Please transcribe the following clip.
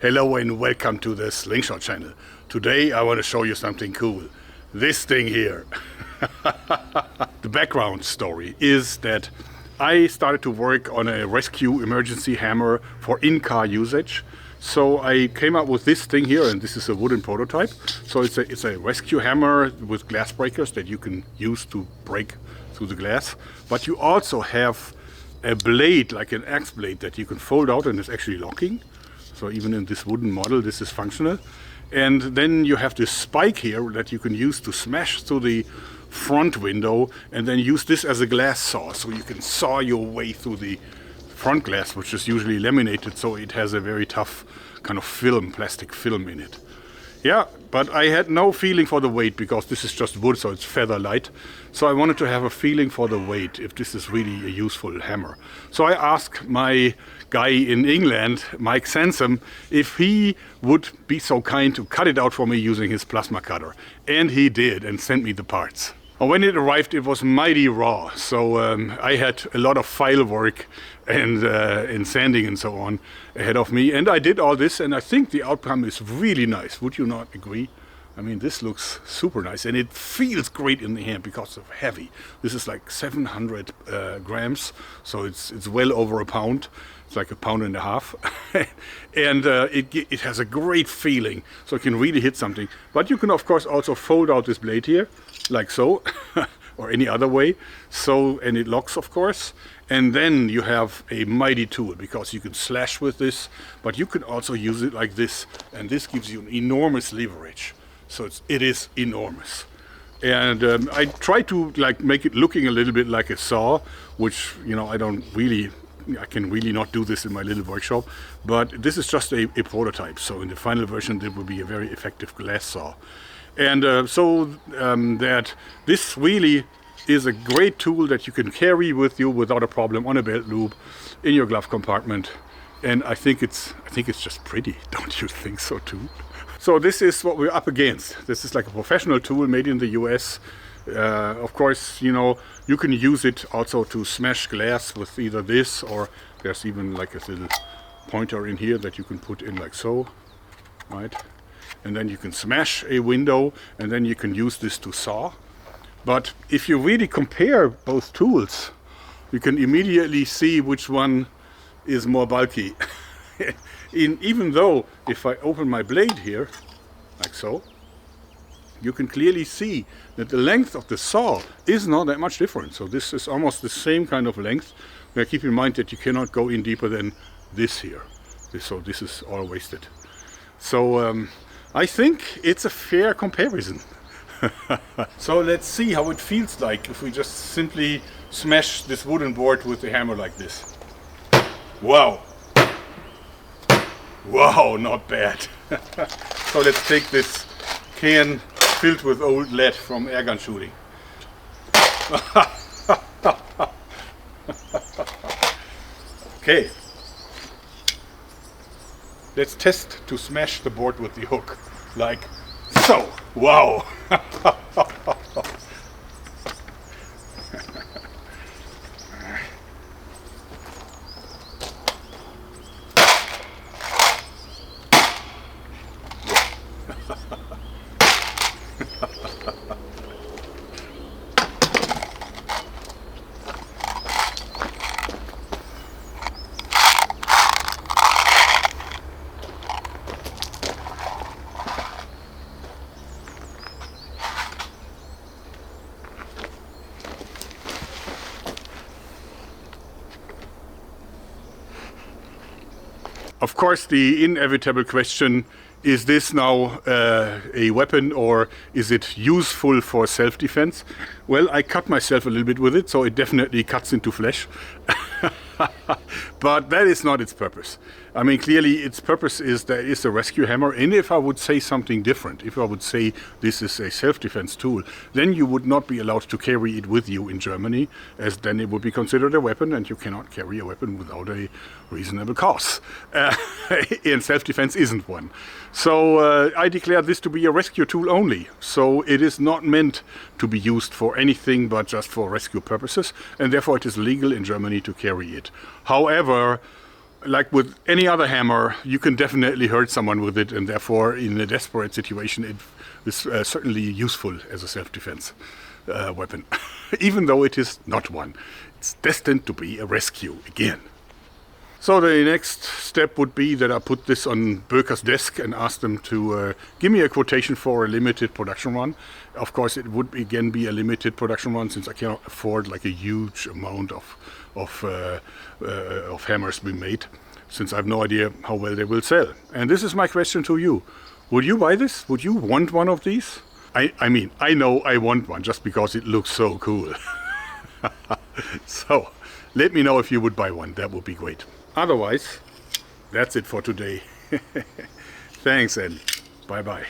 Hello and welcome to the Slingshot channel. Today I want to show you something cool. This thing here. The background story is that I started to work on a rescue emergency hammer for in-car usage. So I came up with this thing here, and this is a wooden prototype. So it's a rescue hammer with glass breakers that you can use to break through the glass. But you also have a blade, like an axe blade, that you can fold out and it's actually locking. So even in this wooden model, this is functional. And then you have this spike here that you can use to smash through the front window and then use this as a glass saw. So you can saw your way through the front glass, which is usually laminated, so it has a very tough kind of film, plastic film in it. Yeah, but I had no feeling for the weight because this is just wood, so it's feather light. So I wanted to have a feeling for the weight, if this is really a useful hammer. So I asked my guy in England, Mike Sansom, if he would be so kind to cut it out for me using his plasma cutter. And he did, and sent me the parts. And when it arrived, it was mighty raw, so I had a lot of file work and sanding and so on ahead of me. And I did all this, and I think the outcome is really nice. Would you not agree? I mean, this looks super nice, and it feels great in the hand because of heavy. This is like 700 grams, so it's well over a pound. It's like a pound and a half. And it has a great feeling, so it can really hit something. But you can, of course, also fold out this blade here, like so, or any other way. So, and it locks, of course. And then you have a mighty tool, because you can slash with this, but you can also use it like this. And this gives you an enormous leverage. So it is enormous. And I try to make it looking a little bit like a saw, which, I can really not do this in my little workshop, but this is just a prototype. So in the final version, it will be a very effective glass saw. And that this really is a great tool that you can carry with you without a problem on a belt loop in your glove compartment. And I think it's just pretty. Don't you think so too? So this is what we're up against. This is like a professional tool made in the US. Of course, you can use it also to smash glass with either this, or there's even like a little pointer in here that you can put in like so, right? And then you can smash a window, and then you can use this to saw. But if you really compare both tools, you can immediately see which one is more bulky. Even though if I open my blade here, like so, you can clearly see that the length of the saw is not that much different. So this is almost the same kind of length. Now keep in mind that you cannot go in deeper than this here. So this is all wasted. So I think it's a fair comparison. So let's see how it feels like if we just simply smash this wooden board with the hammer like this. Wow! Wow, not bad. So let's take this can filled with old lead from airgun shooting. Okay. Let's test to smash the board with the hook. Like so. Wow. Of course, the inevitable question, is this now a weapon, or is it useful for self-defense? Well, I cut myself a little bit with it, so it definitely cuts into flesh. But that is not its purpose. I mean, clearly its purpose is that it's a rescue hammer, and if I would say something different, if I would say this is a self-defense tool, then you would not be allowed to carry it with you in Germany, as then it would be considered a weapon, and you cannot carry a weapon without a reasonable cause. And self-defense isn't one. So I declare this to be a rescue tool only. So it is not meant to be used for anything but just for rescue purposes, and therefore it is legal in Germany to carry it. However, like with any other hammer, you can definitely hurt someone with it, and therefore in a desperate situation it is certainly useful as a self-defense weapon. Even though it is not one. It's destined to be a rescue again. So the next step would be that I put this on Böker's desk and ask them to give me a quotation for a limited production run. Of course, it would again be a limited production run since I cannot afford like a huge amount of hammers being made, since I have no idea how well they will sell. And this is my question to you. Would you buy this? Would you want one of these? I mean, I know I want one just because it looks so cool. So, let me know if you would buy one. That would be great. Otherwise, that's it for today. Thanks and bye-bye.